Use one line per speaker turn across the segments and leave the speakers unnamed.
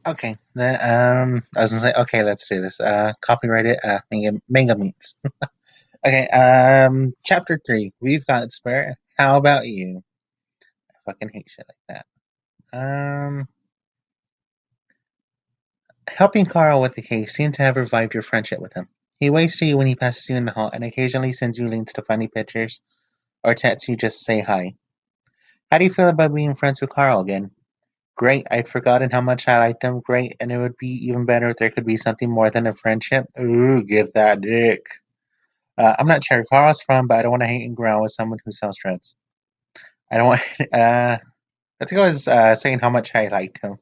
Okay. I was gonna say, okay, let's do this. Copyright it. Manga meets. Okay. Chapter 3. We've got spare. How about you? I fucking hate shit like that. Helping Carl with the case seemed to have revived your friendship with him. He waves to you when he passes you in the hall, and occasionally sends you links to funny pictures or texts you just say hi. How do you feel about being friends with Carl again? Great. I'd forgotten how much I liked him. Great. And it would be even better if there could be something more than a friendship. Ooh, give that dick. I'm not sure Carl's from, but I don't want to hang around with someone who sells drugs. I don't want. Let's go as saying how much I liked him.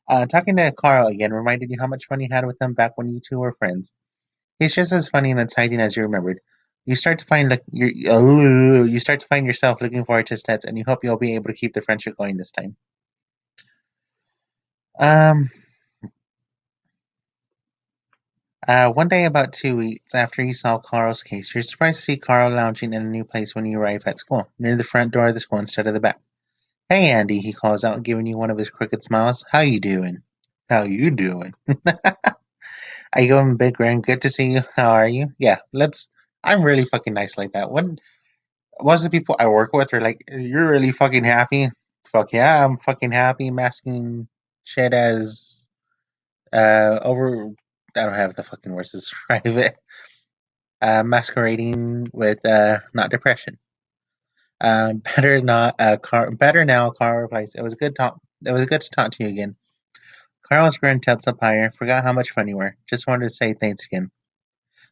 Talking to Carl again reminded you how much fun you had with him back when you two were friends. He's just as funny and exciting as you remembered. You start to find like you start to find yourself looking forward to his stats, and you hope you'll be able to keep the friendship going this time. Um, One day, about 2 weeks after you solve Carl's case, you're surprised to see Carl lounging in a new place when you arrive at school, near the front door of the school instead of the back. "Hey, Andy," he calls out, giving you one of his crooked smiles. "How you doing?" "How you doing?" I give him a big grin. "Good to see you. How are you?" "Yeah, let's." I'm really fucking nice like that. When most of the people I work with are like, "You're really fucking happy." Fuck yeah, I'm fucking happy. Masking shit as over. I don't have the fucking words to describe it. Masquerading with not depression. Better now. Carl replies, "It was good talk. It was good to talk to you again." Carl's grin tilts up higher. "Forgot how much fun you were. Just wanted to say thanks again."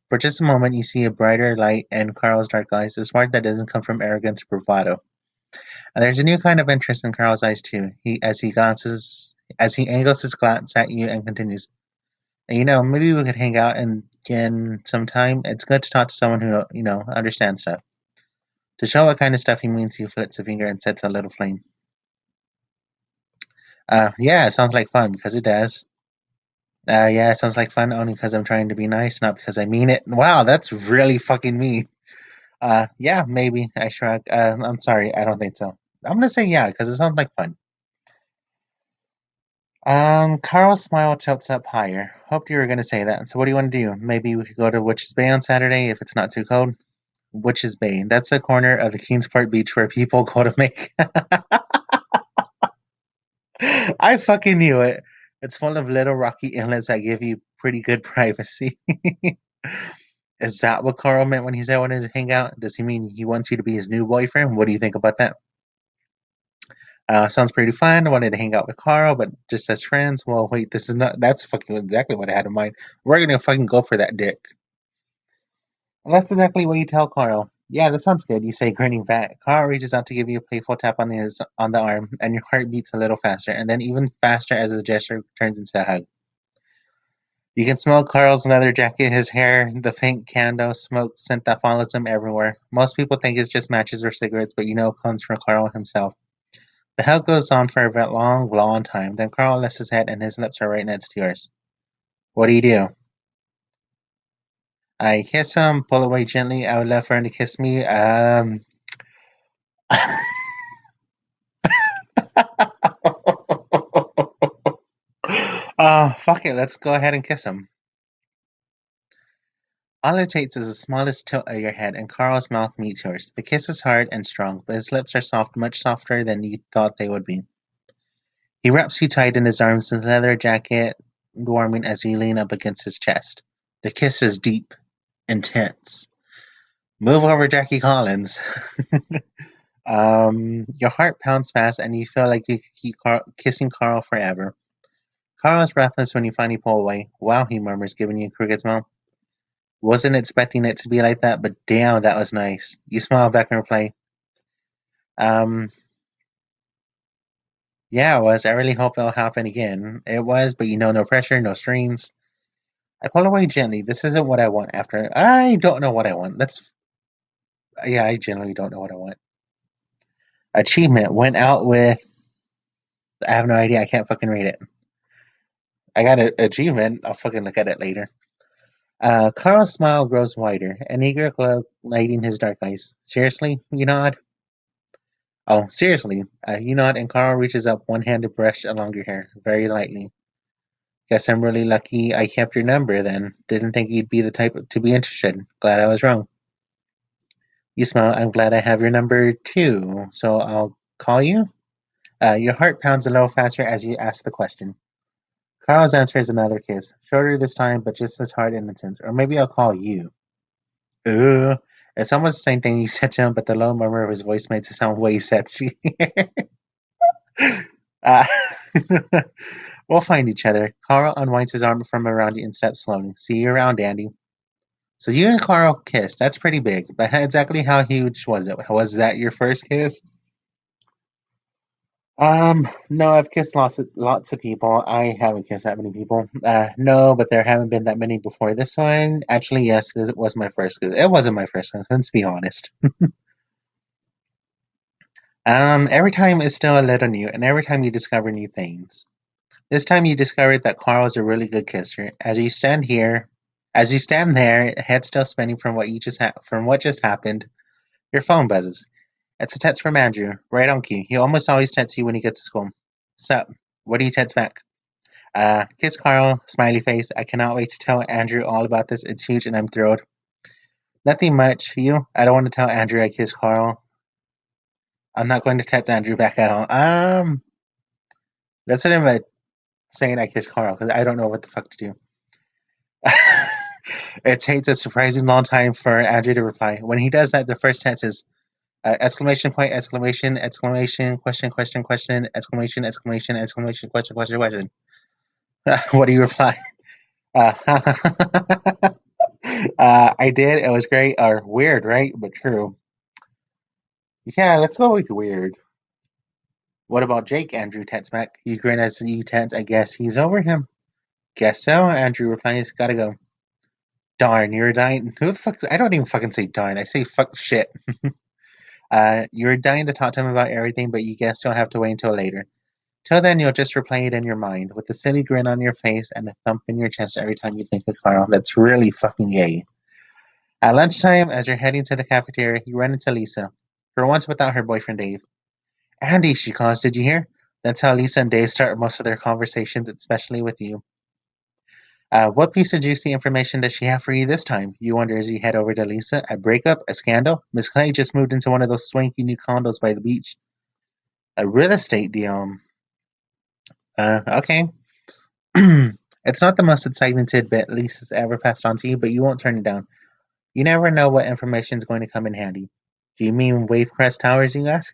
For just a moment, you see a brighter light in Carl's dark eyes, a spark that doesn't come from arrogance or bravado. And there's a new kind of interest in Carl's eyes too. As he angles his glance at you and continues, "And, maybe we could hang out and again sometime. It's good to talk to someone who understands stuff." To show what kind of stuff he means, he flicks a finger and sets a little flame. Yeah, it sounds like fun because it does. Yeah, it sounds like fun only because I'm trying to be nice, not because I mean it. Wow, that's really fucking mean. Yeah, maybe. I shrug. I'm sorry, I don't think so. I'm gonna say yeah because it sounds like fun. Carl's smile tilts up higher. Hoped you were gonna say that. So what do you want to do? Maybe we could go to Witch's Bay on Saturday if it's not too cold. Witch's Bay. That's the corner of the Kingsport Beach where people go to make. I fucking knew it. It's full of little rocky inlets that give you pretty good privacy. Is that what Carl meant when he said wanted to hang out? Does he mean he wants you to be his new boyfriend? What do you think about that? Sounds pretty fun. I wanted to hang out with Carl, but just as friends. Well, wait, this is not. That's fucking exactly what I had in mind. We're gonna fucking go for that dick. And that's exactly what you tell Carl. "Yeah, that sounds good," you say, grinning back. Carl reaches out to give you a playful tap on the arm, and your heart beats a little faster, and then even faster as the gesture turns into a hug. You can smell Carl's leather jacket, his hair, the faint candle smoke scent that follows him everywhere. Most people think it's just matches or cigarettes, but it comes from Carl himself. The hug goes on for a long, long time. Then Carl lifts his head and his lips are right next to yours. What do you do? I kiss him, pull away gently. I would love for him to kiss me. Fuck it, let's go ahead and kiss him. All it takes is the smallest tilt of your head, and Carl's mouth meets yours. The kiss is hard and strong, but his lips are soft, much softer than you thought they would be. He wraps you tight in his arms, his leather jacket warming as you lean up against his chest. The kiss is deep, intense. Move over, Jackie Collins. Your heart pounds fast, and you feel like you could keep kissing Carl forever. Carl is breathless when you finally pull away. "Wow," he murmurs, giving you a crooked smile. "Wasn't expecting it to be like that, but damn, that was nice." You smile back and reply, um, "Yeah, it was. I really hope it'll happen again." "It was, but no pressure, no strings." I pull away gently. This isn't what I want after. I don't know what I want. Yeah, I generally don't know what I want. Achievement went out with. I have no idea. I can't fucking read it. I got an achievement. I'll fucking look at it later. Carl's smile grows wider, an eager glow lighting his dark eyes. "Seriously?" you nod. Oh, seriously. You nod, and Carl reaches up one hand to brush along your hair, very lightly. Guess I'm really lucky I kept your number then. Didn't think you'd be the type to be interested. Glad I was wrong. You smile. I'm glad I have your number too. So I'll call you? Your heart pounds a little faster as you ask the question. Carl's answer is another kiss. Shorter this time, but just as hard and intense. Or maybe I'll call you. Ooh. It's almost the same thing you said to him, but the low murmur of his voice made it sound way sexy. uh, we'll find each other. Carl unwinds his arm from around you and steps slowly. See you around, Andy. So you and Carl kissed. That's pretty big. But exactly how huge was it? Was that your first kiss? No, I've kissed lots of people. I haven't kissed that many people. No, but there haven't been that many before this one. Actually, yes, it was my first kiss. It wasn't my first kiss, let's be honest. Every time is still a little new, and every time you discover new things. This time you discovered that Carl is a really good kisser. As you stand there, head still spinning from from what just happened, your phone buzzes. It's a text from Andrew, right on cue. He almost always texts you when he gets to school. Sup? What do you text back? Kiss Carl, smiley face. I cannot wait to tell Andrew all about this. It's huge and I'm thrilled. Nothing much. You? I don't want to tell Andrew I kissed Carl. I'm not going to text Andrew back at all. That's what I'm saying I kissed Carl because I don't know what the fuck to do. It takes a surprising long time for Andrew to reply. When he does that, the first text is exclamation point, exclamation, exclamation, question, question, question, exclamation, exclamation, exclamation, question, question, question. What do you reply? I did. It was great or weird, right? But true. Yeah, let's go with weird. What about Jake? Andrew texts back. You grin as you text. I guess he's over him. Guess so. Andrew replies. Gotta go. Darn, you're dying. Who the fuck? I don't even fucking say darn. I say fuck shit. You're dying to talk to him about everything, but you guess you'll have to wait until later. Till then, you'll just replay it in your mind with a silly grin on your face and a thump in your chest every time you think of Carl. That's really fucking gay. At lunchtime, as you're heading to the cafeteria, you run into Lisa. For once without her boyfriend Dave. Andy, she calls, did you hear? That's how Lisa and Dave start most of their conversations, especially with you. What piece of juicy information does she have for you this time? You wonder as you head over to Lisa. A breakup? A scandal? Miss Clay just moved into one of those swanky new condos by the beach. A real estate deal. Okay. It's not the most exciting tidbit Lisa's ever passed on to you, but you won't turn it down. You never know what information is going to come in handy. Do you mean Wavecrest Towers, you ask?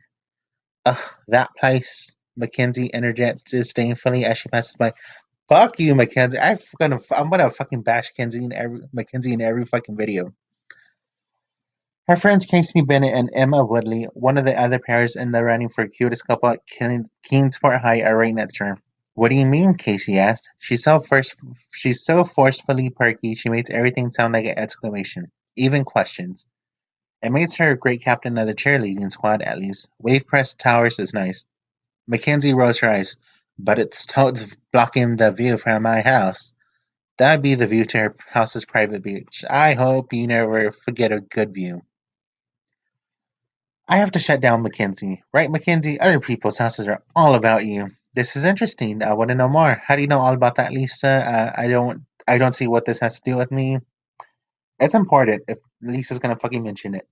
Ugh, that place. Mackenzie interjects disdainfully as she passes by. Fuck you, Mackenzie. I'm gonna fucking bash Mackenzie in every fucking video. Her friends Casey Bennett and Emma Woodley, one of the other pairs in the running for cutest couple at Keensport High, are right next to her. What do you mean? Casey asked. She's so forcefully perky. She makes everything sound like an exclamation, even questions. It makes her a great captain of the cheerleading squad, at least. Wave Crest Towers is nice. Mackenzie rolls her eyes. But it's totes blocking the view from my house. That'd be the view to her house's private beach. I hope you never forget a good view. I have to shut down Mackenzie. Right, Mackenzie? Other people's houses are all about you. This is interesting. I want to know more. How do you know all about that, Lisa? I don't see what this has to do with me. It's important if Lisa's gonna fucking mention it.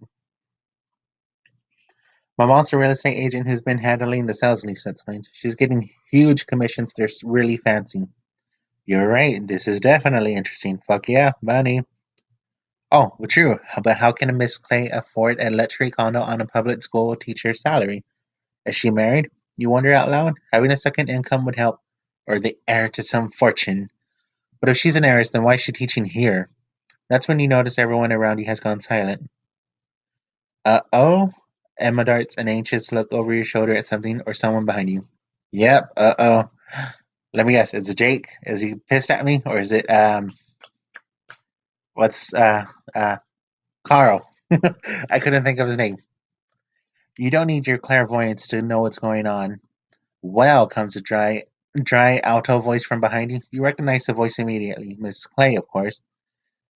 My mom's a real estate agent who's been handling the sales, Lisa explains. She's getting huge commissions. They're really fancy. You're right. This is definitely interesting. Fuck yeah, money. Oh, well, true. But how can a Miss Clay afford a luxury condo on a public school teacher's salary? Is she married? You wonder out loud. Having a second income would help. Or the heir to some fortune. But if she's an heiress, then why is she teaching here? That's when you notice everyone around you has gone silent. Uh-oh? Emma darts an anxious look over your shoulder at something or someone behind you. Yep, uh-oh. Let me guess, is it Jake? Is he pissed at me? Or is it, what's, uh, Carl? I couldn't think of his name. You don't need your clairvoyance to know what's going on. Well, comes a dry alto voice from behind you. You recognize the voice immediately. Miss Clay, of course.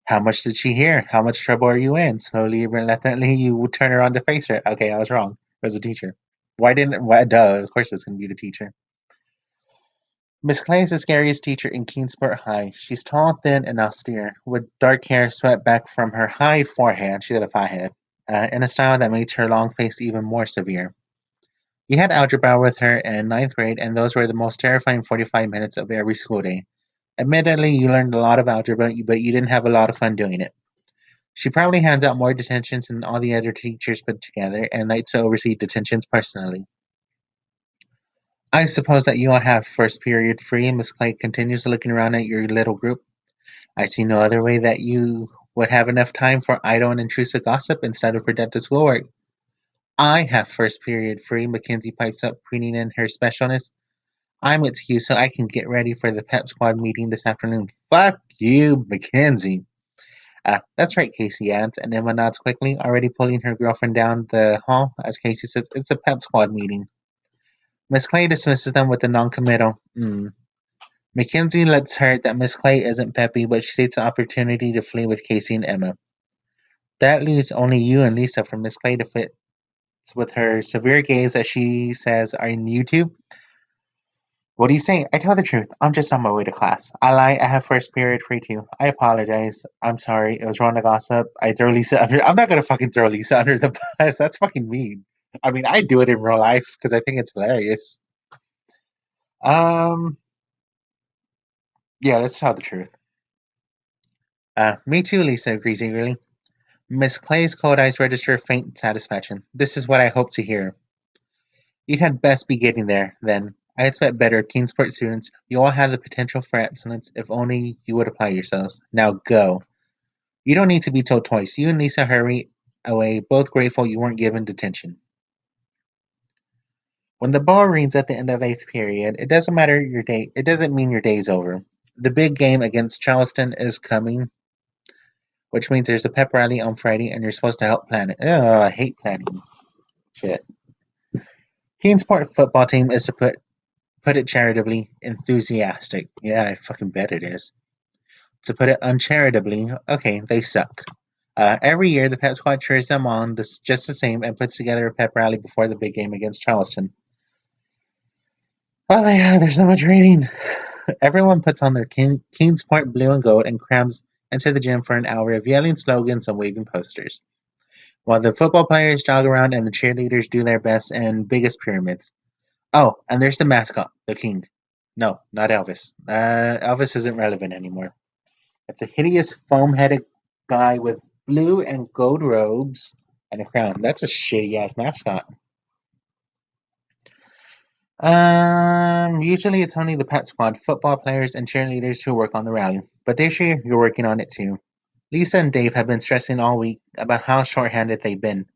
How much did she hear? How much trouble are you in? Slowly, reluctantly, you turn around to face her. Okay, I was wrong. It was a teacher. Why didn't? Why, duh. Of course, it's gonna be the teacher. Miss Clay is the scariest teacher in Keensport High. She's tall, thin, and austere, with dark hair swept back from her high forehead. She had a forehead, in a style that makes her long face even more severe. You had algebra with her in ninth grade, and those were the most terrifying 45 minutes of every school day. Admittedly, you learned a lot of algebra, but you didn't have a lot of fun doing it. She probably hands out more detentions than all the other teachers put together, and likes to oversee detentions personally. I suppose that you all have first period free. Miss Clay continues looking around at your little group. I see no other way that you would have enough time for idle and intrusive gossip instead of productive schoolwork. I have first period free, Mackenzie pipes up, preening in her specialness. I'm excused so I can get ready for the pep squad meeting this afternoon. Fuck you, Mackenzie. That's right, Casey adds, and Emma nods quickly, already pulling her girlfriend down the hall as Casey says, it's a pep squad meeting. Miss Clay dismisses them with a non-committal, Mackenzie lets her that Miss Clay isn't peppy, but she takes the opportunity to flee with Casey and Emma. That leaves only you and Lisa for Miss Clay to fit with her severe gaze as she says, are you YouTube? What do you say? I tell the truth. I'm just on my way to class. I lie. I have first period free too. I apologize. I'm sorry. It was wrong to gossip. I throw Lisa under. I'm not gonna fucking throw Lisa under the bus. That's fucking mean. I mean, I do it in real life because I think it's hilarious. Um, yeah, let's tell the truth. Me too, Lisa agrees eagerly. Miss Clay's cold eyes register faint satisfaction. This is what I hope to hear. You had best be getting there, then. I expect better, Kingsport students. You all have the potential for excellence if only you would apply yourselves. Now go. You don't need to be told twice. You and Lisa hurry away, both grateful you weren't given detention. When the bell rings at the end of eighth period, it doesn't matter your day. It doesn't mean your day's over. The big game against Charleston is coming, which means there's a pep rally on Friday, and you're supposed to help plan it. Oh, I hate planning. Shit. Kingsport football team is to put it charitably enthusiastic. Yeah, I fucking bet it is. To put it uncharitably, okay, they suck. Every year, the pep squad cheers them on just the same and puts together a pep rally before the big game against Charleston. Oh my god, there's so much reading. Everyone puts on their Kingsport blue and gold and crams into the gym for an hour of yelling slogans and waving posters, while the football players jog around and the cheerleaders do their best and biggest pyramids. Oh, and there's the mascot, the king. No, not Elvis. Elvis isn't relevant anymore. It's a hideous foam-headed guy with blue and gold robes and a crown. That's a shitty ass mascot. Usually it's only the pet squad, football players, and cheerleaders who work on the rally. But this year you're working on it too. Lisa and Dave have been stressing all week about how short-handed they've been.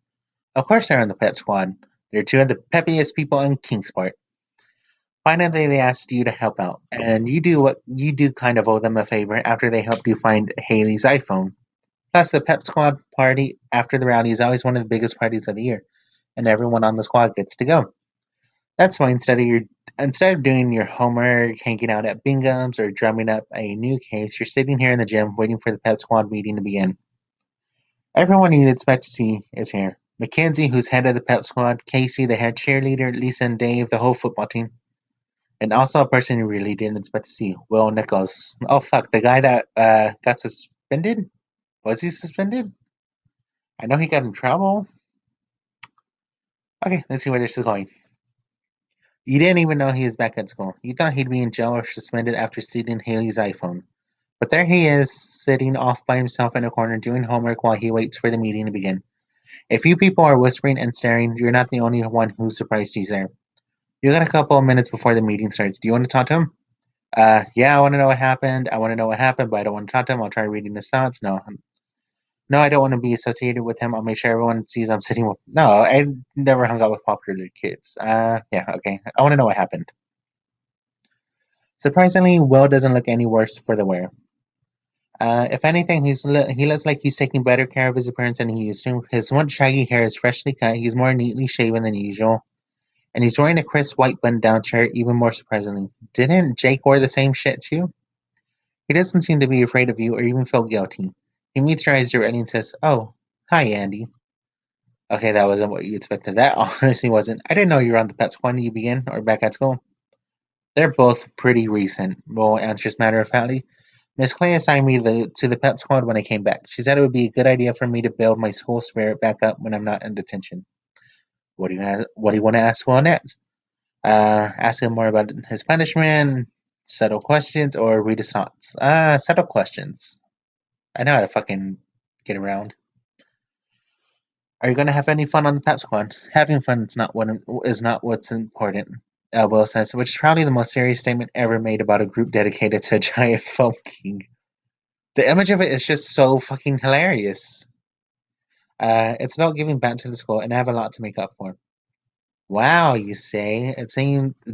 Of course they're on the pet squad. They're two of the peppiest people in Kingsport. Finally, they asked you to help out, and you do kind of owe them a favor after they helped you find Haley's iPhone. Plus, the pep squad party after the rally is always one of the biggest parties of the year, and everyone on the squad gets to go. That's why instead of doing your homework, hanging out at Bingham's, or drumming up a new case, you're sitting here in the gym waiting for the pep squad meeting to begin. Everyone you'd expect to see is here. Mackenzie, who's head of the pep squad, Casey, the head cheerleader, Lisa and Dave, the whole football team. And also a person you really didn't expect to see, Will Nichols. Oh fuck, the guy that got suspended? Was he suspended? I know he got in trouble. Okay, let's see where this is going. You didn't even know he was back at school. You thought he'd be in jail or suspended after stealing Haley's iPhone. But there he is, sitting off by himself in a corner doing homework while he waits for the meeting to begin. A few people are whispering and staring. You're not the only one who's surprised he's there. You got a couple of minutes before the meeting starts. Do you want to talk to him? Yeah, I want to know what happened. I want to know what happened, but I don't want to talk to him. I'll try reading his thoughts. No, I don't want to be associated with him. I'll make sure everyone sees I'm sitting with. No, I never hung out with popular kids. Yeah, okay. I want to know what happened. Surprisingly, Will doesn't look any worse for the wear. If anything, he looks like he's taking better care of his appearance than he used to. His once shaggy hair is freshly cut. He's more neatly shaven than usual, and he's wearing a crisp white button-down shirt. Even more surprisingly, didn't Jake wear the same shit too? He doesn't seem to be afraid of you or even feel guilty. He meets your eyes directly and says, "Oh, hi, Andy." Okay, that wasn't what you expected. That honestly wasn't. I didn't know you were on the Pep squad when you began or back at school. They're both pretty recent. Well, answers matter of factly. Miss Clay assigned me to the Pep squad when I came back. She said it would be a good idea for me to build my school spirit back up when I'm not in detention. What do you want to ask Will next? Ask him more about his punishment, settle questions, or read his thoughts. Settle questions. I know how to fucking get around. Are you gonna have any fun on the Pep Squad? Having fun is not what's important. Will says, which is probably the most serious statement ever made about a group dedicated to a giant foam king. The image of it is just so fucking hilarious. It's about giving back to the school, and I have a lot to make up for. Wow, you say? It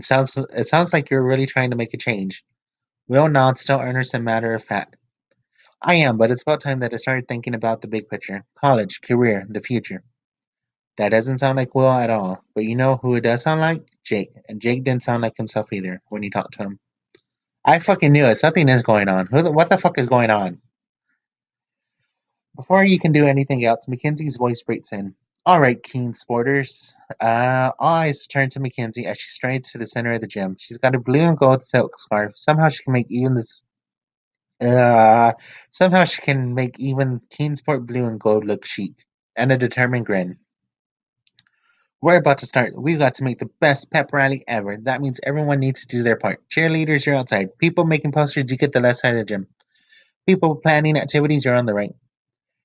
sounds like you're really trying to make a change. Will nods, still earnest and matter of fact. I am, but it's about time that I started thinking about the big picture: college, career, the future. That doesn't sound like Will at all. But you know who it does sound like? Jake. And Jake didn't sound like himself either when you talked to him. I fucking knew it. Something is going on. What the fuck is going on? Before you can do anything else, Mackenzie's voice breaks in. All right, keen sporters. All eyes turn to Mackenzie as she strides to the center of the gym. She's got a blue and gold silk scarf. Uh, Somehow she can make even keen sport blue and gold look chic. And a determined grin. We're about to start. We've got to make the best pep rally ever. That means everyone needs to do their part. Cheerleaders, you're outside. People making posters, you get the left side of the gym. People planning activities, you're on the right.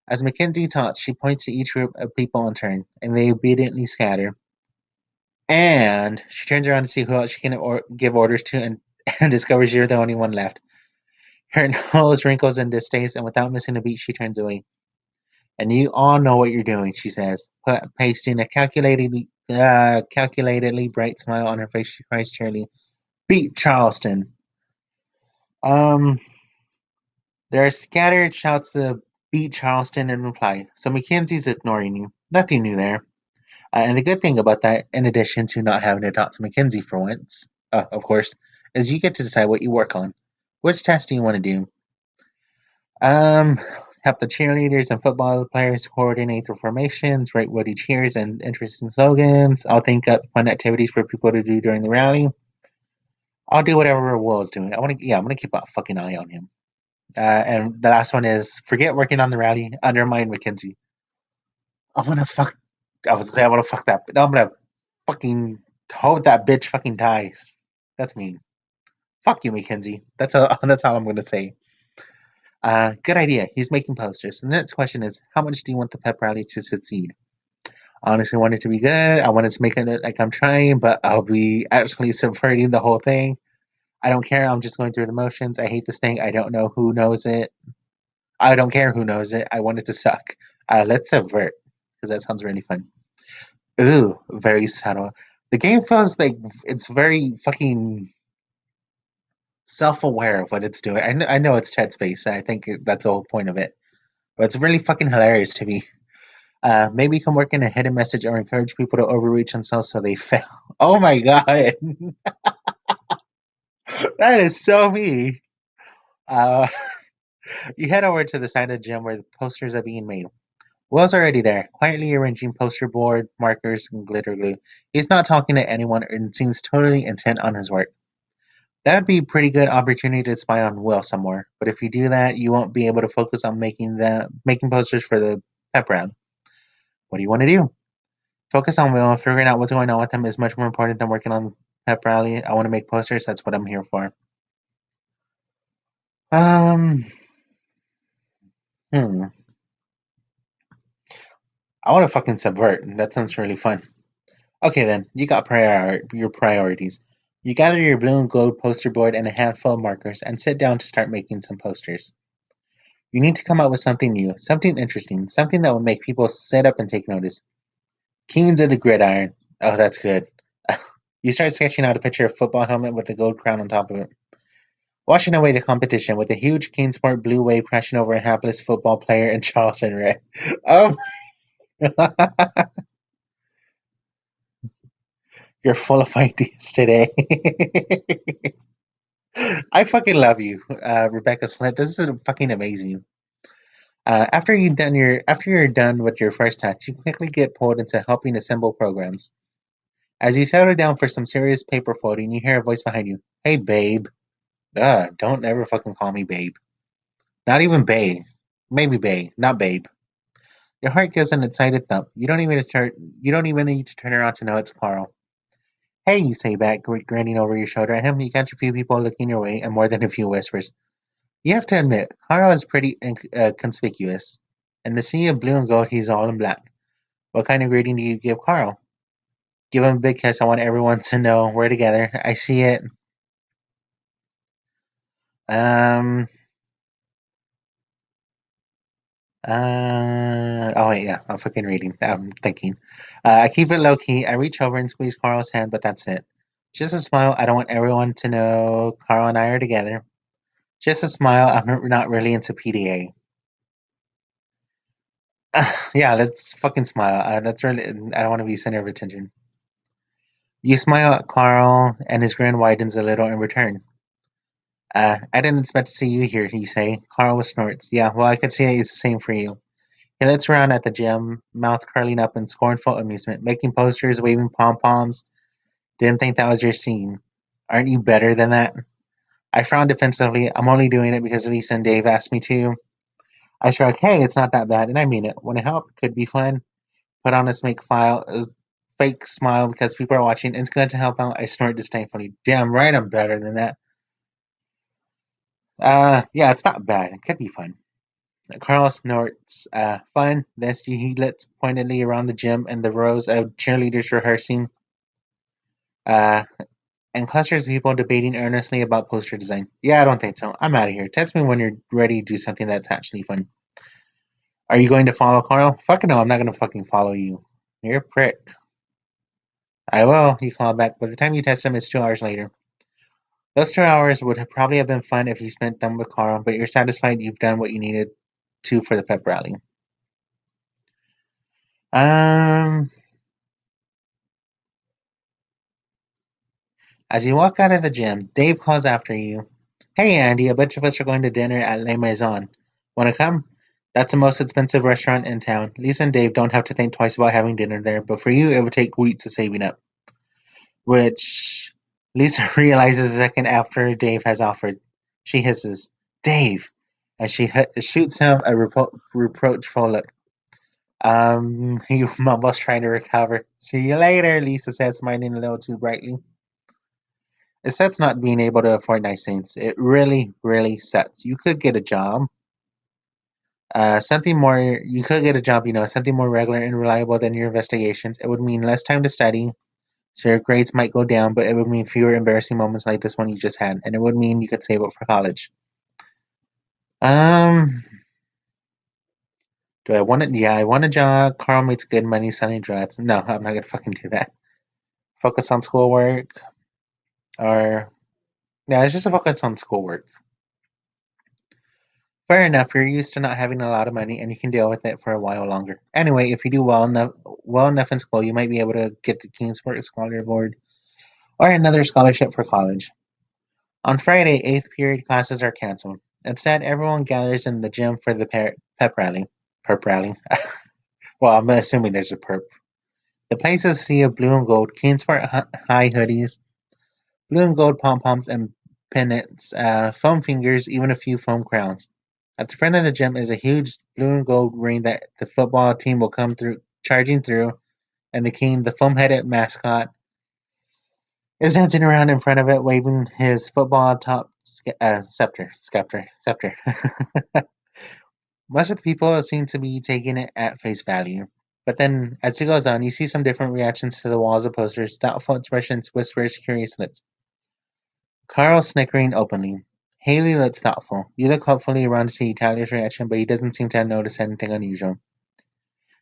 As Mackenzie talks, she points to each group of people in turn, and they obediently scatter. And she turns around to see who else she can give orders to and discovers you're the only one left. Her nose wrinkles in distaste, and without missing a beat, she turns away. And you all know what you're doing, she says, pasting a calculatedly bright smile on her face. She cries cheerily, "Beat Charleston!" Um, there are scattered shouts of "Beat Charleston" in reply. So Mackenzie's ignoring you. Nothing new there. And the good thing about that, in addition to not having to talk to Mackenzie for once, of course, is you get to decide what you work on. Which test do you want to do? Um, Help the cheerleaders and football players coordinate their formations, write witty cheers and interesting slogans. I'll think up fun activities for people to do during the rally. I'll do whatever Will is doing. I'm gonna keep a fucking eye on him. And the last one is forget working on the rally, undermine Mackenzie. I'm gonna fuck. I was say I want to fuck that. No, I'm gonna fucking hope that bitch fucking dies. That's mean. Fuck you, Mackenzie. That's all I'm gonna say. Good idea. He's making posters. And the next question is, how much do you want the pep rally to succeed? I honestly want it to be good. I want it to make it look like I'm trying, but I'll be actually subverting the whole thing. I don't care. I'm just going through the motions. I hate this thing. I don't know who knows it. I don't care who knows it. I want it to suck. Let's subvert, because that sounds really fun. Ooh, very subtle. The game feels like it's very fucking self-aware of what it's doing. I know it's Ted Space. I think that's the whole point of it. But it's really fucking hilarious to me. Maybe you can work in a hidden message or encourage people to overreach themselves so they fail. Oh my god, that is so me. Uh, you head over to the side of the gym where the posters are being made. Will's already there, quietly arranging poster board, markers, and glitter glue. He's not talking to anyone and seems totally intent on his work. That'd be a pretty good opportunity to spy on Will somewhere. But if you do that, you won't be able to focus on making posters for the pep rally. What do you want to do? Focus on Will. Figuring out what's going on with him is much more important than working on pep rally. I want to make posters. That's what I'm here for. Um, hmm. I want to fucking subvert. That sounds really fun. Okay then, you got your priorities. You gather your blue and gold poster board and a handful of markers and sit down to start making some posters. You need to come up with something new, something interesting, something that will make people sit up and take notice. Kings of the gridiron. Oh, that's good. You start sketching out a picture of a football helmet with a gold crown on top of it. Washing away the competition with a huge Keensport blue wave crashing over a hapless football player in Charleston red. Oh, you're full of ideas today. I fucking love you, Rebecca Slint. This is fucking amazing. After you're done with your first test, you quickly get pulled into helping assemble programs. As you settle down for some serious paper folding, you hear a voice behind you. Hey, babe. Don't ever fucking call me babe. Not even babe. Maybe babe, not babe. Your heart gives an excited thump. You don't even need to turn around to know it's Carl. Hey, you say back, grinning over your shoulder at him. You catch a few people looking your way, and more than a few whispers. You have to admit, Carl is pretty conspicuous. In the sea of blue and gold, he's all in black. What kind of greeting do you give Carl? Give him a big kiss. I want everyone to know we're together. I see it. Um. Oh wait, yeah. I'm fucking reading. I'm thinking. I keep it low key. I reach over and squeeze Carl's hand, but that's it. Just a smile. I don't want everyone to know Carl and I are together. Just a smile. I'm not really into PDA. Yeah, let's fucking smile. That's really. I don't want to be center of attention. You smile at Carl, and his grin widens a little in return. I didn't expect to see you here, you say. Carl snorts. Yeah, well, I could see it's the same for you. He looks around at the gym, mouth curling up in scornful amusement, making posters, waving pom poms. Didn't think that was your scene. Aren't you better than that? I frown defensively. I'm only doing it because Lisa and Dave asked me to. I shrug. Hey, it's not that bad, and I mean it. Want to help? Could be fun. Put on a fake smile because people are watching. It's good to help out. I snort disdainfully. Damn right, I'm better than that. Yeah, it's not bad. It could be fun. Carl snorts. Fun. This he looks pointedly around the gym and the rows of cheerleaders rehearsing. Uh, and clusters of people debating earnestly about poster design. Yeah, I don't think so. I'm out of here. Text me when you're ready to do something that's actually fun. Are you going to follow Carl? Fuck no, I'm not going to fucking follow you. You're a prick. I will, he called back. By the time you text him, it's 2 hours later. Those 2 hours would have probably have been fun if you spent them with Carl, but you're satisfied you've done what you needed to for the pep rally. Um, as you walk out of the gym, Dave calls after you. Hey Andy, a bunch of us are going to dinner at Le Maison. Wanna come? That's the most expensive restaurant in town. Lisa and Dave don't have to think twice about having dinner there, but for you, it would take weeks of saving up. Which Lisa realizes a second after Dave has offered. She hisses, Dave! As she shoots him a reproachful look. He mumbles trying to recover. See you later, Lisa says, smiling a little too brightly. It sucks not being able to afford nice things. It really, really sucks. You could get a job, something more regular and reliable than your investigations. It would mean less time to study, so your grades might go down, but it would mean fewer embarrassing moments like this one you just had, and it would mean you could save up for college. Um, do I want it? Yeah, I want a job. Carl makes good money selling drugs. No, I'm not gonna fucking do that. Focus on schoolwork, or yeah, it's just a focus on schoolwork. Fair enough. You're used to not having a lot of money, and you can deal with it for a while longer. Anyway, if you do well enough in school, you might be able to get the King's Sport Scholar Board or another scholarship for college. On Friday, eighth period classes are canceled. Instead, everyone gathers in the gym for the pep rally. Perp rally. Well, I'm assuming there's a perp. The place is a sea of blue and gold, King's Sport high hoodies, blue and gold pom poms and pennants, foam fingers, even a few foam crowns. At the front of the gym is a huge blue and gold ring that the football team will come through charging through, and the king, the foam-headed mascot, is dancing around in front of it, waving his football top scepter. Most of the people seem to be taking it at face value. But then, as it goes on, you see some different reactions to the walls of posters, doubtful expressions, whispers, curious lips. Carl snickering openly. Haley looks thoughtful. You look hopefully around to see Tyler's reaction, but he doesn't seem to have noticed anything unusual.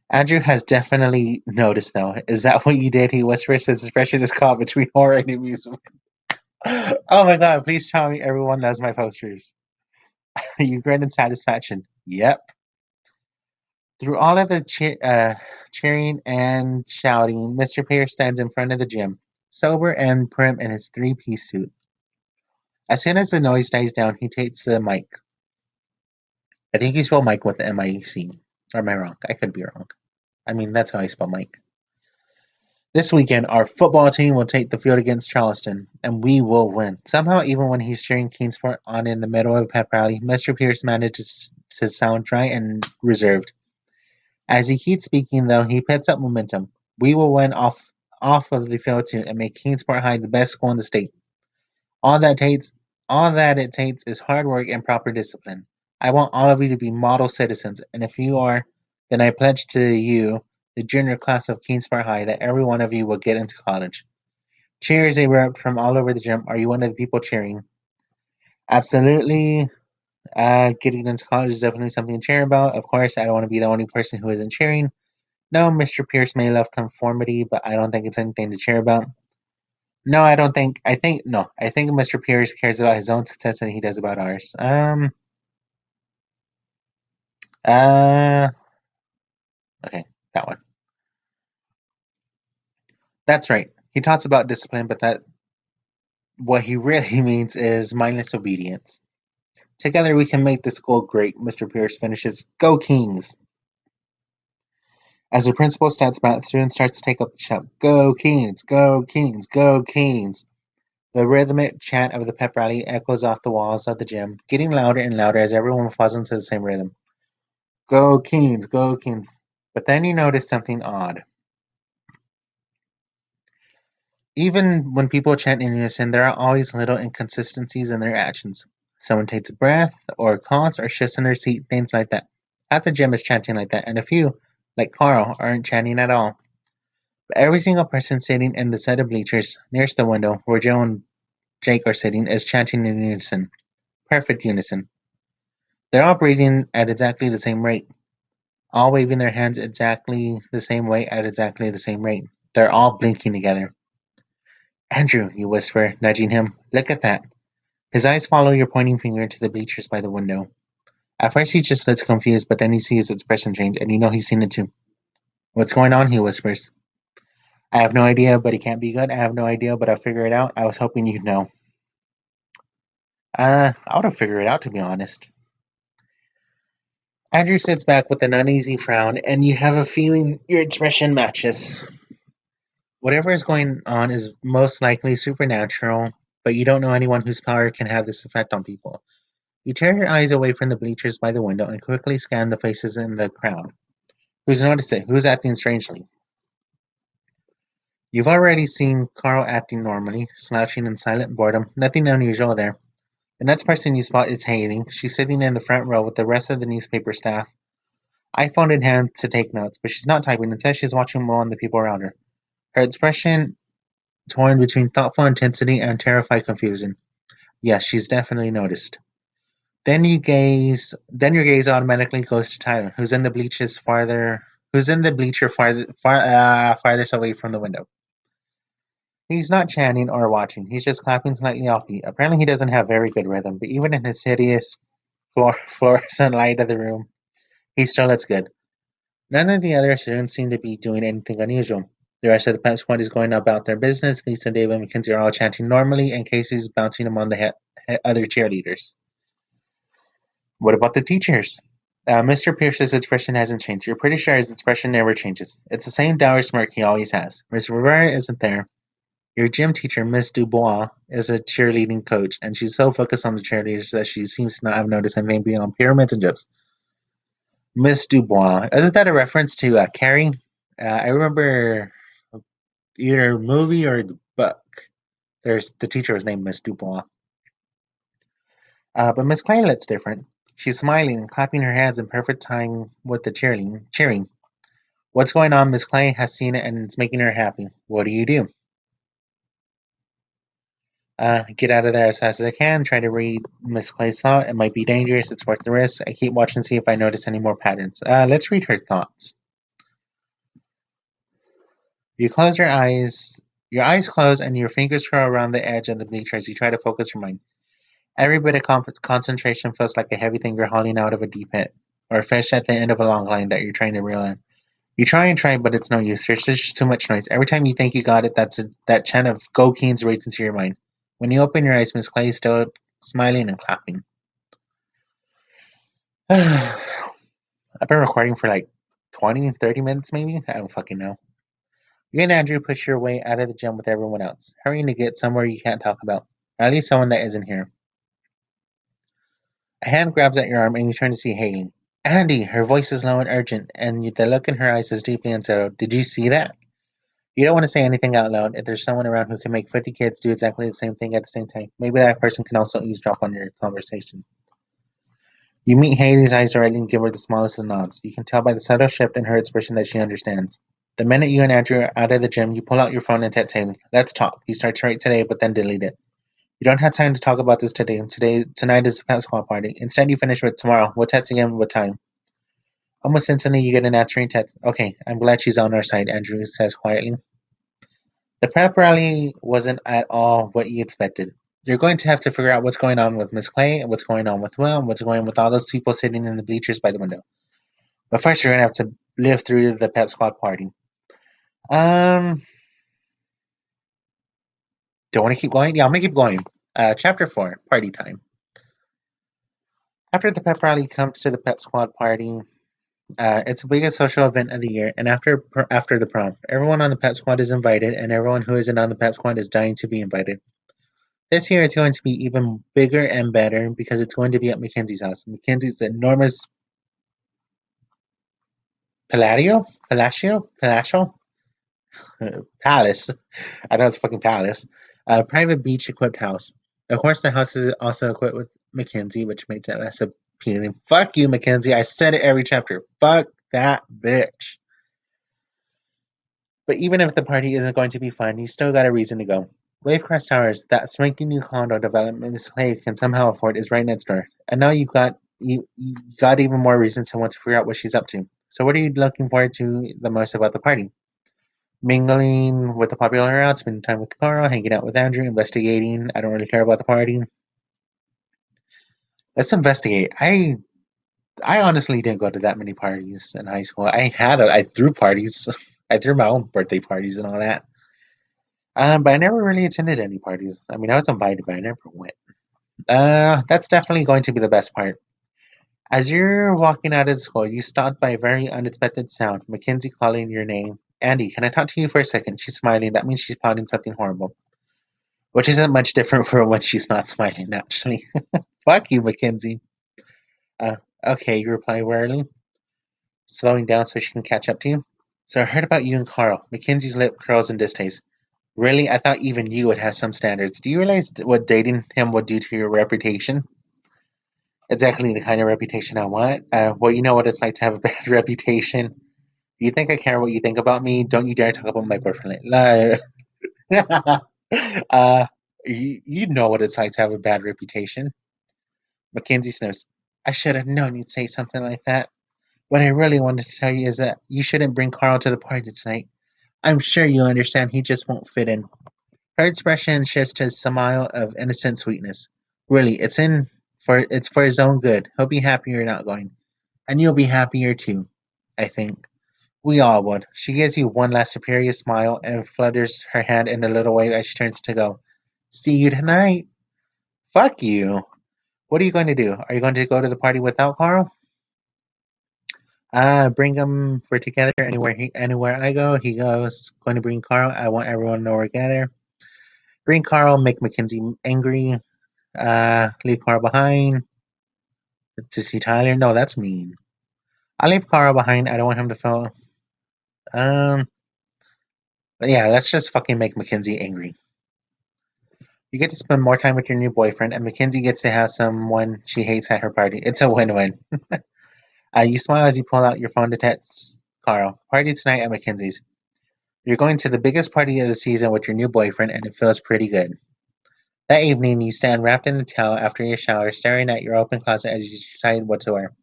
Andrew has definitely noticed, though. Is that what you did? He whispers, his expression is caught between horror and amusement. Oh my god, please tell me everyone loves my posters. You grin in satisfaction. Yep. Through all of the cheering and shouting, Mr. Pierce stands in front of the gym, sober and prim in his three-piece suit. As soon as the noise dies down, he takes the mic. I think you spell Mike with M-I-C. Or am I wrong? I could be wrong. I mean, that's how I spell Mike. This weekend, our football team will take the field against Charleston, and we will win. Somehow, even when he's cheering Kingsport on in the middle of a pep rally, Mr. Pierce manages to sound dry and reserved. As he keeps speaking, though, he picks up momentum. We will win off of the field too, and make Kingsport High the best school in the state. All that takes, all that it takes, is hard work and proper discipline. I want all of you to be model citizens, and if you are, then I pledge to you, the junior class of Kingsport High, that every one of you will get into college. Cheers erupt from all over the gym. Are you one of the people cheering? Absolutely. Getting into college is definitely something to cheer about. Of course, I don't want to be the only person who isn't cheering. No, Mr. Pierce may love conformity, but I don't think it's anything to cheer about. No, I don't think. I think no. I think Mr. Pierce cares about his own success than he does about ours. Uh. Okay, that one. That's right. He talks about discipline, but that what he really means is mindless obedience. Together we can make this school great. Mr. Pierce finishes. Go Kings! As the principal steps back, the students start to take up the shout. Go Kings! Go Kings! Go Kings! The rhythmic chant of the pep rally echoes off the walls of the gym, getting louder and louder as everyone falls into the same rhythm. Go Kings! Go Kings! But then you notice something odd. Even when people chant in unison, there are always little inconsistencies in their actions. Someone takes a breath, or coughs, or shifts in their seat, things like that. Half the gym is chanting like that, and a few, like Carl, aren't chanting at all. But every single person sitting in the set of bleachers nearest the window where Joe and Jake are sitting is chanting in unison. Perfect unison. They're all breathing at exactly the same rate, all waving their hands exactly the same way at exactly the same rate. They're all blinking together. Andrew, you whisper, nudging him, look at that. His eyes follow your pointing finger to the bleachers by the window. At first he just looks confused, but then you see his expression change, and you know he's seen it too. What's going on? He whispers. I have no idea, but it can't be good. I have no idea, but I'll figure it out. I was hoping you'd know. I would have figured it out, to be honest. Andrew sits back with an uneasy frown, and you have a feeling your expression matches. Whatever is going on is most likely supernatural, but you don't know anyone whose power can have this effect on people. You tear your eyes away from the bleachers by the window and quickly scan the faces in the crowd. Who's noticed it? Who's acting strangely? You've already seen Carl acting normally, slouching in silent boredom. Nothing unusual there. The next person you spot is Haley. She's sitting in the front row with the rest of the newspaper staff, iPhone in hand to take notes, but she's not typing. Instead, she's watching more on the people around her. Her expression torn between thoughtful intensity and terrified confusion. Yes, she's definitely noticed. Then your gaze automatically goes to Tyler, who's in the bleacher farthest away from the window. He's not chanting or watching. He's just clapping slightly offbeat. Apparently, he doesn't have very good rhythm, but even in his hideous fluorescent light of the room, he still looks good. None of the other students seem to be doing anything unusual. The rest of the pep squad is going about their business. Lisa, David, and Mackenzie are all chanting normally, and Casey's bouncing among the other cheerleaders. What about the teachers? Mr. Pierce's expression hasn't changed. You're pretty sure his expression never changes. It's the same dour smirk he always has. Miss Rivera isn't there. Your gym teacher, Miss Dubois, is a cheerleading coach, and she's so focused on the cheerleaders that she seems to not have noticed anything beyond pyramids and jokes. Miss Dubois. Isn't that a reference to Carrie? I remember either a movie or the book. There's the teacher was named Miss Dubois. But Miss Claylet's different. She's smiling and clapping her hands in perfect time with the cheering. What's going on? Miss Clay has seen it and it's making her happy. What do you do? Get out of there as fast as I can. Try to read Miss Clay's thought. It might be dangerous. It's worth the risk. I keep watching to see if I notice any more patterns. Let's read her thoughts. You close your eyes. Your eyes close and your fingers curl around the edge of the bleacher as you try to focus your mind. Every bit of concentration feels like a heavy thing you're hauling out of a deep pit, or a fish at the end of a long line that you're trying to reel in. You try and try, but it's no use. There's just too much noise. Every time you think you got it, that chant of "Go Kings" races into your mind. When you open your eyes, Miss Clay is still smiling and clapping. I've been recording for like 20, 30 minutes maybe. I don't fucking know. You and Andrew push your way out of the gym with everyone else, hurrying to get somewhere you can't talk about, or at least someone that isn't here. A hand grabs at your arm and you turn to see Haley. Andy, her voice is low and urgent, and the look in her eyes is deeply unsettled. Did you see that? You don't want to say anything out loud if there's someone around who can make 50 kids do exactly the same thing at the same time. Maybe that person can also eavesdrop on your conversation. You meet Haley's eyes directly and give her the smallest of nods. You can tell by the subtle shift in her expression that she understands. The minute you and Andrew are out of the gym, you pull out your phone and text Haley. Let's talk. You start to write today, but then delete it. You don't have time to talk about this today. Tonight is the pep squad party. Instead, you finish with tomorrow. We'll text again. What time? Almost instantly, you get an answering text. Okay, I'm glad she's on our side, Andrew says quietly. The prep rally wasn't at all what you expected. You're going to have to figure out what's going on with Miss Clay, what's going on with Will, what's going on with all those people sitting in the bleachers by the window. But first, you're going to have to live through the pep squad party. Um, don't want to keep going? Yeah, I'm going to keep going. Chapter 4, Party Time. After the pep rally comes to the pep squad party, it's the biggest social event of the year, and after the prom, everyone on the pep squad is invited, and everyone who isn't on the pep squad is dying to be invited. This year, it's going to be even bigger and better because it's going to be at Mackenzie's house. Mackenzie's enormous palatial palace. I know it's fucking palace. A private beach equipped house. Of course, the house is also equipped with Mackenzie, which makes it less appealing. Fuck you, Mackenzie. I said it every chapter. Fuck that bitch. But even if the party isn't going to be fun, you still got a reason to go. Wavecrest Towers, that swanky new condo development Miss Clay can somehow afford, is right next door. And now you got even more reasons to want to figure out what she's up to. So what are you looking forward to the most about the party? Mingling with the popular crowd, spending time with Carl, hanging out with Andrew, investigating. I don't really care about the party. Let's investigate. I honestly didn't go to that many parties in high school. I threw parties. I threw my own birthday parties and all that. But I never really attended any parties. I mean, I was invited, but I never went. That's definitely going to be the best part. As you're walking out of the school, you stopped by a very unexpected sound. Mackenzie calling your name. Andy, can I talk to you for a second? She's smiling. That means she's plotting something horrible. Which isn't much different from when she's not smiling, actually. Fuck you, Mackenzie. Uh, okay, you reply wearily, slowing down so she can catch up to you. So I heard about you and Carl. Mackenzie's lip curls in distaste. Really? I thought even you would have some standards. Do you realize what dating him would do to your reputation? Exactly the kind of reputation I want. Well, you know what it's like to have a bad reputation. Do you think I care what you think about me? Don't you dare talk about my boyfriend. uh, you know what it's like to have a bad reputation. Mackenzie sniffs. I should have known you'd say something like that. What I really wanted to tell you is that you shouldn't bring Carl to the party tonight. I'm sure you understand he just won't fit in. Her expression shifts to a smile of innocent sweetness. Really, it's for his own good. He'll be happy you're not going. And you'll be happier too, I think. We all would. She gives you one last superior smile and flutters her hand in a little wave as she turns to go. See you tonight. Fuck you. What are you going to do? Are you going to go to the party without Carl? Bring him. We're together anywhere I go. He goes. Going to bring Carl. I want everyone to know we're together. Bring Carl. Make Mackenzie angry. Leave Carl behind to see Tyler. No, that's mean. I'll leave Carl behind. I don't want him to feel. Um. But yeah, let's just fucking make Mackenzie angry. You get to spend more time with your new boyfriend, and Mackenzie gets to have someone she hates at her party. It's a win-win. You smile as you pull out your phone to text Carl. Party tonight at Mackenzie's. You're going to the biggest party of the season with your new boyfriend, and it feels pretty good. That evening, you stand wrapped in the towel after your shower, staring at your open closet as you decide what to wear.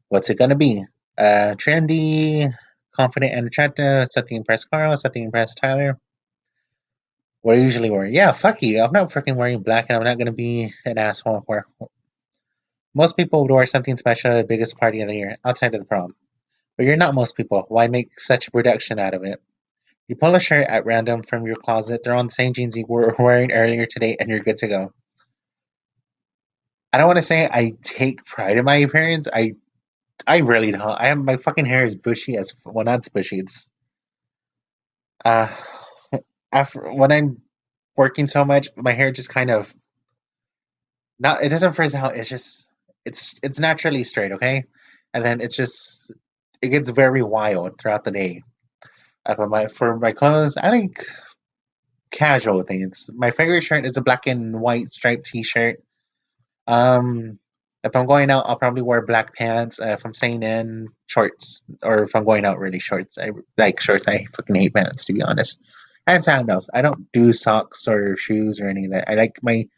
What's it gonna be? Trendy, confident, and attractive. Something impress Carl. Something impress Tyler. What I usually wear. Yeah, fuck you. I'm not freaking wearing black, and I'm not gonna be an asshole for. Most people would wear something special at the biggest party of the year, outside of the prom. But you're not most people. Why make such a production out of it? You pull a shirt at random from your closet, throw on the same jeans you were wearing earlier today, and you're good to go. I don't want to say I take pride in my appearance. I really don't. I have my fucking hair is bushy as well. Not bushy. It's uh after when I'm working so much, my hair just kind of not. It doesn't frizz out. It's just it's naturally straight. Okay, and then it's just it gets very wild throughout the day. But my for my clothes, I like casual things. My favorite shirt is a black and white striped T-shirt. Um, if I'm going out, I'll probably wear black pants. If I'm staying in, shorts. Or if I'm going out, really shorts. I like shorts. I fucking hate pants, to be honest. And sandals. I don't do socks or shoes or any of that. I like my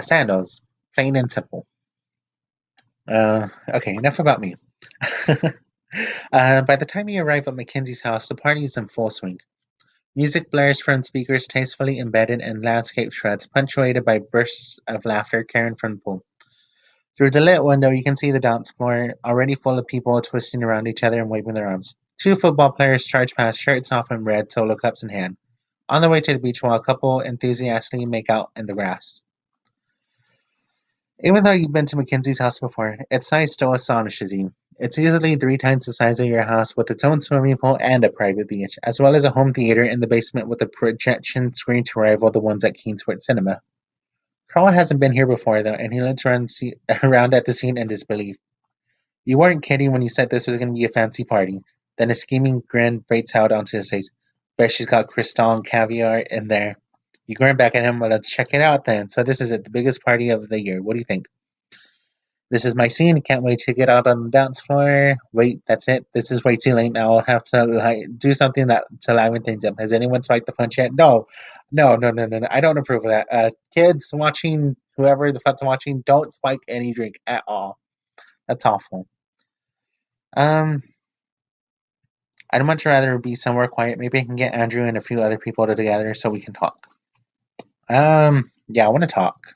sandals, plain and simple. Okay, enough about me. By the time you arrive at Mackenzie's house, the party is in full swing. Music blares from speakers tastefully embedded in landscape shreds, punctuated by bursts of laughter carried from the pool. Through the lit window, you can see the dance floor, already full of people twisting around each other and waving their arms. Two football players charge past, shirts off and red, solo cups in hand, on their way to the beach while a couple enthusiastically make out in the grass. Even though you've been to Mackenzie's house before, its size still astonishes you. It's easily 3 times the size of your house with its own swimming pool and a private beach, as well as a home theater in the basement with a projection screen to rival the ones at Keensport Cinema. Carl hasn't been here before though, and he looks around at the scene in disbelief. You weren't kidding when you said this was going to be a fancy party. Then a scheming grin breaks out onto his face. Bet she's got crystal and caviar in there. You grin back at him. Well, let's check it out then. So this is it, the biggest party of the year. What do you think? This is my scene. Can't wait to get out on the dance floor. Wait, that's it. This is way too late now. I'll have to do something that to liven things up. Has anyone spiked the punch yet? No, no, no, no, no, no. I don't approve of that. Kids watching, whoever the fuck's watching, don't spike any drink at all. That's awful. Um, I'd much rather be somewhere quiet. Maybe I can get Andrew and a few other people together so we can talk. Yeah, I want to talk.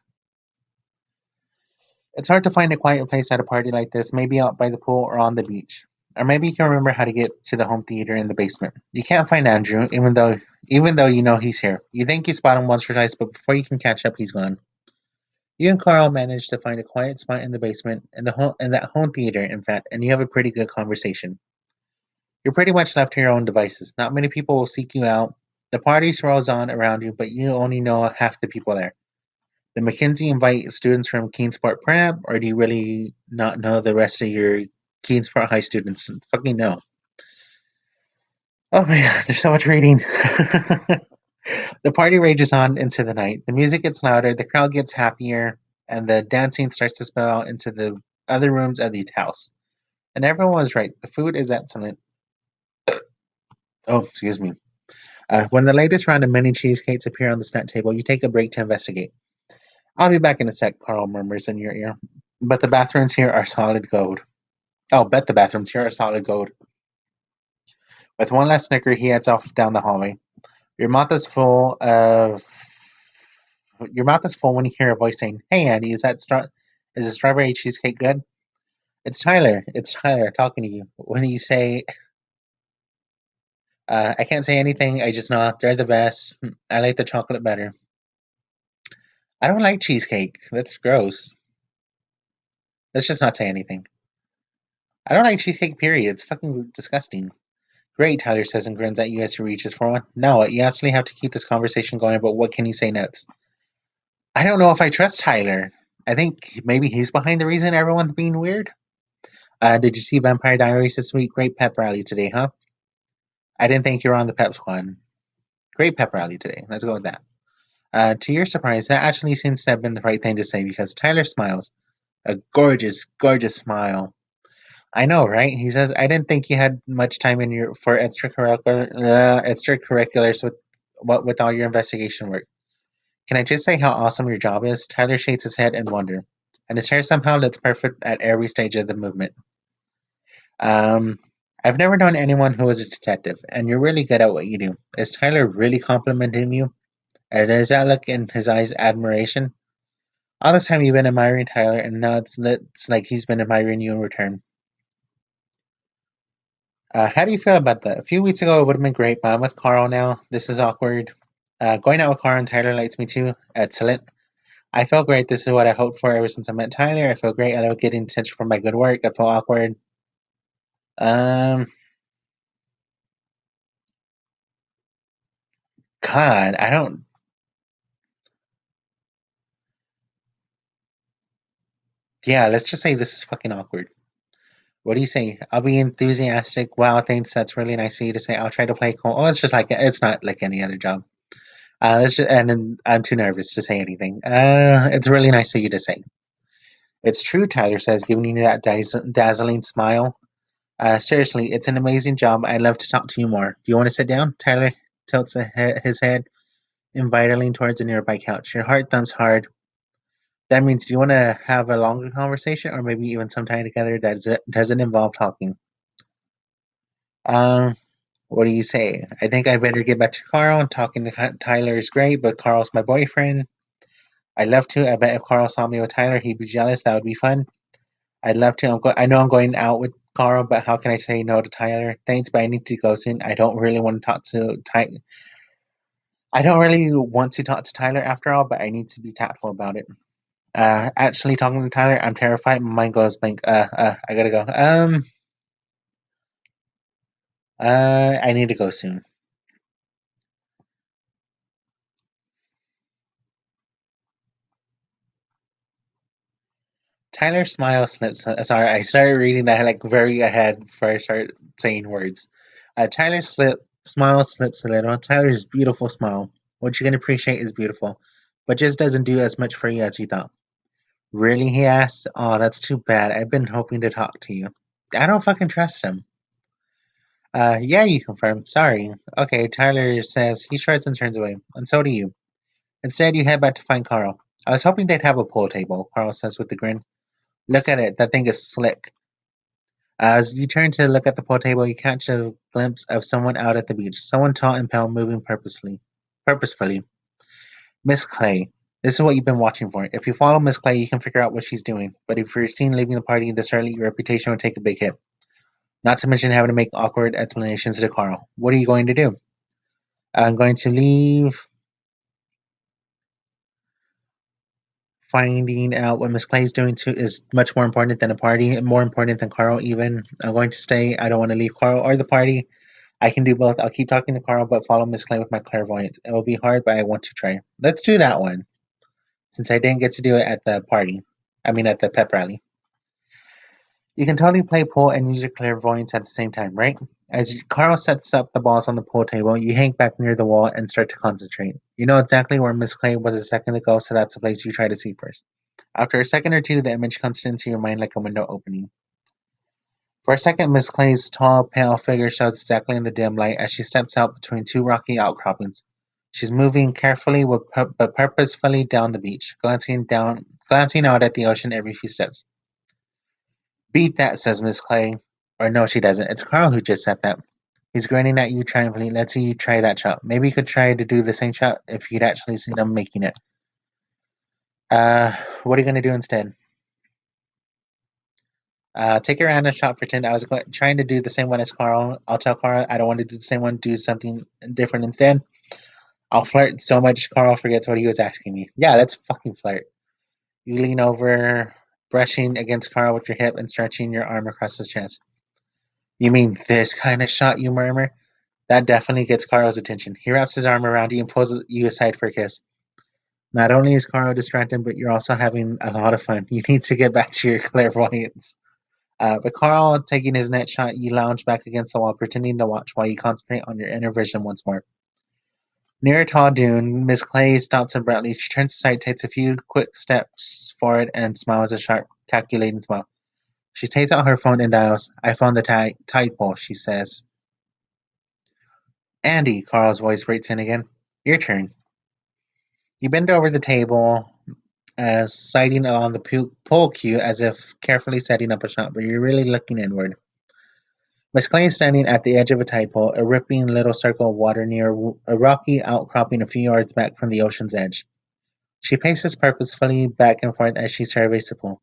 It's hard to find a quiet place at a party like this, maybe out by the pool or on the beach. Or maybe you can remember how to get to the home theater in the basement. You can't find Andrew, even though you know he's here. You think you spot him once or twice, but before you can catch up, he's gone. You and Carl manage to find a quiet spot in the basement, in that home theater, in fact, and you have a pretty good conversation. You're pretty much left to your own devices. Not many people will seek you out. The party swirls on around you, but you only know half the people there. Did Mackenzie invite students from Keensport Prep, or do you really not know the rest of your Keensport High students? Fucking no. Oh my god, there's so much reading. The party rages on into the night. The music gets louder, the crowd gets happier, and the dancing starts to spill out into the other rooms of the house. And everyone was right. The food is excellent. Oh, excuse me. When the latest round of mini cheesecakes appear on the snack table, you take a break to investigate. I'll be back in a sec, Carl murmurs in your ear. But the bathrooms here are solid gold. Oh, bet the bathrooms here are solid gold. With one last snicker, he heads off down the hallway. Your mouth is full of. Your mouth is full when you hear a voice saying, "Hey, Andy, is the strawberry cheesecake good?" It's Tyler. It's Tyler talking to you. When you say, "I can't say anything. I just know they're the best. I like the chocolate better." I don't like cheesecake. That's gross. Let's just not say anything. I don't like cheesecake, period. It's fucking disgusting. Great, Tyler says and grins at you as he reaches for one. No, you absolutely have to keep this conversation going, but what can you say next? I don't know if I trust Tyler. I think maybe he's behind the reason everyone's being weird. Did you see Vampire Diaries this week? Great pep rally today, huh? I didn't think you were on the pep squad. Great pep rally today. Let's go with that. To your surprise, that actually seems to have been the right thing to say because Tyler smiles. A gorgeous, gorgeous smile. I know, right? He says, "I didn't think you had much time in your for extracurriculars with all your investigation work. Can I just say how awesome your job is?" Tyler shakes his head in wonder, and his hair somehow looks perfect at every stage of the movement. Um, I've never known anyone who was a detective, and you're really good at what you do. Is Tyler really complimenting you? And does that look in his eyes admiration? All this time you've been admiring Tyler, and now it's like he's been admiring you in return. How do you feel about that? A few weeks ago it would have been great, but I'm with Carl now. This is awkward. Going out with Carl and Tyler likes me too. Excellent. I feel great. This is what I hoped for ever since I met Tyler. I feel great. I don't get attention for my good work. I feel awkward. Um, God, I don't. Yeah, let's just say this is fucking awkward. What do you say? I'll be enthusiastic. Wow, thanks. That's really nice of you to say. I'll try to play cool. Oh, it's just like it's not like any other job. Let's just, and then I'm too nervous to say anything. It's really nice of you to say. It's true, Tyler says, giving you that dazzling smile. Seriously, it's an amazing job. I'd love to talk to you more. Do you want to sit down? Tyler tilts his head invitingly towards a nearby couch. Your heart thumps hard. That means, do you want to have a longer conversation or maybe even some time together that doesn't involve talking? Um, what do you say? I think I better get back to Carl. Talking to Tyler is great, but Carl's my boyfriend. I'd love to. I bet if Carl saw me with Tyler, he'd be jealous. That would be fun. I'd love to. I know I'm going out with Carl, but how can I say no to Tyler? Thanks, but I need to go soon. I don't really want to talk to I don't really want to talk to Tyler after all, but I need to be tactful about it. Actually, talking to Tyler, I'm terrified. My mind goes blank. I gotta go. I need to go soon. Tyler's smile slips. Sorry, I started reading that like very ahead before I start saying words. Tyler's smile slips a little. Tyler's beautiful smile, which you can appreciate is beautiful, but just doesn't do as much for you as you thought. Really? He asked. Oh, that's too bad. I've been hoping to talk to you. I don't fucking trust him. Yeah, you confirm. Sorry. Okay, Tyler says he shrugs and turns away, and so do you. Instead, you head back to find Carl. I was hoping they'd have a pool table, Carl says with a grin. Look at it. That thing is slick. As you turn to look at the pool table, you catch a glimpse of someone out at the beach. Someone tall and pale, moving purposefully. Miss Clay. This is what you've been watching for. If you follow Miss Clay, you can figure out what she's doing. But if you're seen leaving the party this early, your reputation will take a big hit. Not to mention having to make awkward explanations to Carl. What are you going to do? I'm going to leave. Finding out what Miss Clay is doing too is much more important than a party, and more important than Carl even. I'm going to stay. I don't want to leave Carl or the party. I can do both. I'll keep talking to Carl, but follow Miss Clay with my clairvoyance. It will be hard, but I want to try. Let's do that one, since I didn't get to do it at the party. I mean, at the pep rally. You can totally play pool and use your clairvoyance at the same time, right? As Carl sets up the balls on the pool table, you hang back near the wall and start to concentrate. You know exactly where Miss Clay was a second ago, so that's the place you try to see first. After a second or two, the image comes into your mind like a window opening. For a second, Miss Clay's tall, pale figure shows exactly in the dim light as she steps out between two rocky outcroppings. She's moving carefully but purposefully down the beach, glancing out at the ocean every few steps. Beat that, says Miss Clay. Or no, she doesn't. It's Carl who just said that. He's grinning at you triumphantly. Let's see you try that shot. Maybe you could try to do the same shot if you'd actually seen him making it. Uh, what are you gonna do instead? Take your random shot. Pretend I was trying to do the same one as Carl. I'll tell Carl I don't want to do the same one. Do something different instead. I'll flirt so much Carl forgets what he was asking me. Yeah, let's fucking flirt. You lean over, brushing against Carl with your hip and stretching your arm across his chest. You mean this kind of shot? You murmur. That definitely gets Carl's attention. He wraps his arm around you and pulls you aside for a kiss. Not only is Carl distracted, but you're also having a lot of fun. You need to get back to your clairvoyance. But Carl, taking his net shot, you lounge back against the wall, pretending to watch while you concentrate on your inner vision once more. Near a tall dune, Miss Clay stops abruptly. She turns aside, takes a few quick steps forward, and smiles a sharp, calculating smile. She takes out her phone and dials. I found the tide pole, she says. Andy, Carl's voice breaks in again. Your turn. You bend over the table, sighting along the pole cue as if carefully setting up a shot, but you're really looking inward. Miss Clay is standing at the edge of a tide pool, a rippling little circle of water near a rocky outcropping a few yards back from the ocean's edge. She paces purposefully back and forth as she surveys the pool.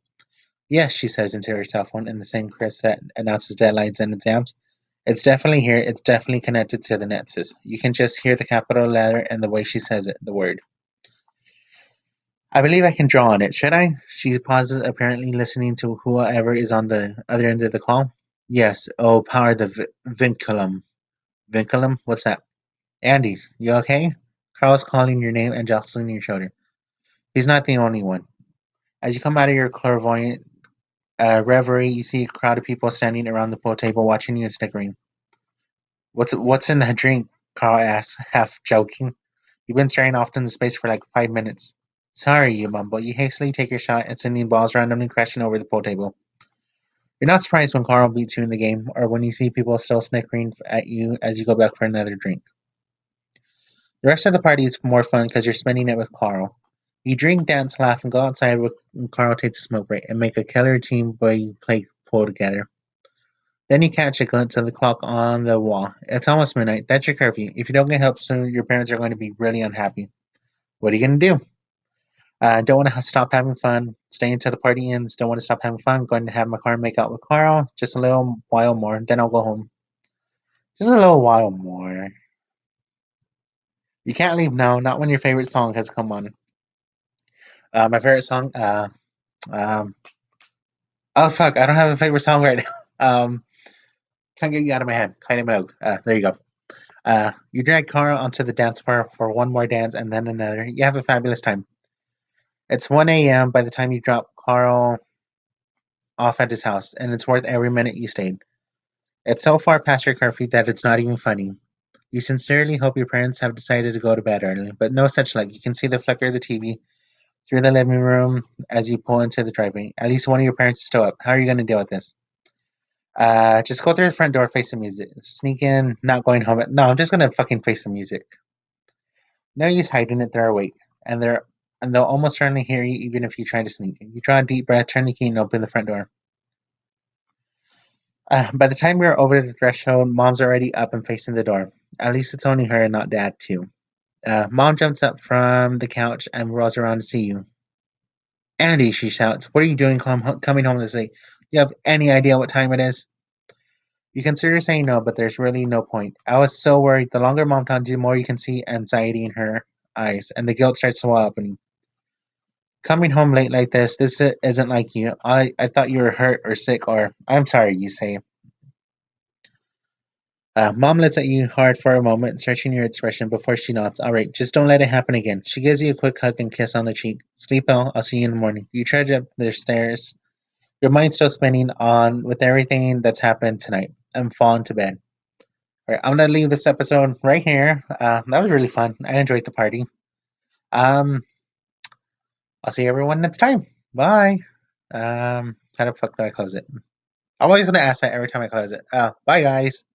Yes, she says into her cell phone in the same crisp that announces deadlines and exams. It's definitely here. It's definitely connected to the Nexus. You can just hear the capital letter and the way she says it, the word. I believe I can draw on it. Should I? She pauses, apparently listening to whoever is on the other end of the call. Yes. Oh, power the vinculum. Vinculum? What's that? Andy, you okay? Carl's calling your name and jostling your shoulder. He's not the only one. As you come out of your clairvoyant reverie, you see a crowd of people standing around the pool table watching you and snickering. What's in that drink? Carl asks, half joking. You've been staring off into space for like 5 minutes. Sorry, you mumble. You hastily take your shot and sending balls randomly crashing over the pool table. You're not surprised when Carl beats you in the game, or when you see people still snickering at you as you go back for another drink. The rest of the party is more fun because you're spending it with Carl. You drink, dance, laugh, and go outside with Carl takes a smoke break and make a killer team where you play pool together. Then you catch a glimpse of the clock on the wall. It's almost midnight. That's your curfew. If you don't get help soon, your parents are going to be really unhappy. What are you going to do? Don't want to stop having fun. Stay until the party ends. Don't want to stop having fun. Going to have my car and make out with Carl. Just a little while more. Then I'll go home. Just a little while more. You can't leave now. Not when your favorite song has come on. My favorite song. Um. Oh fuck! I don't have a favorite song right now. Can't get you out of my head. Kylie Minogue. There you go. You drag Carl onto the dance floor for one more dance and then another. You have a fabulous time. It's 1 a.m. by the time you drop Carl off at his house, and it's worth every minute you stayed. It's so far past your curfew that it's not even funny. You sincerely hope your parents have decided to go to bed early, but no such luck. You can see the flicker of the TV through the living room as you pull into the driveway. At least one of your parents is still up. How are you going to deal with this? Just go through the front door, face the music. Sneak in, not going home. No, I'm just gonna fucking face the music. No use hiding it. They're awake, and they'll almost certainly hear you, even if you try to sneak. You draw a deep breath, turn the key, and open the front door. By the time you're over the threshold, mom's already up and facing the door. At least it's only her and not dad, too. Mom jumps up from the couch and rolls around to see you. Andy, she shouts, what are you doing coming home this late? Do you have any idea what time it is? You consider saying no, but there's really no point. I was so worried. The longer mom taunts you, the more you can see anxiety in her eyes, and the guilt starts to well up. And coming home late like this isn't like you. I thought you were hurt or sick, or I'm sorry, you say. Mom looks at you hard for a moment, searching your expression before she nods. All right, just don't let it happen again. She gives you a quick hug and kiss on the cheek. Sleep well. I'll see you in the morning. You trudge up the stairs, your mind still spinning on with everything that's happened tonight, and fall into bed. All right, I'm gonna leave this episode right here. That was really fun. I enjoyed the party. Um, I'll see everyone next time. Bye. How the fuck do I close it? I'm always gonna ask that every time I close it. Bye guys.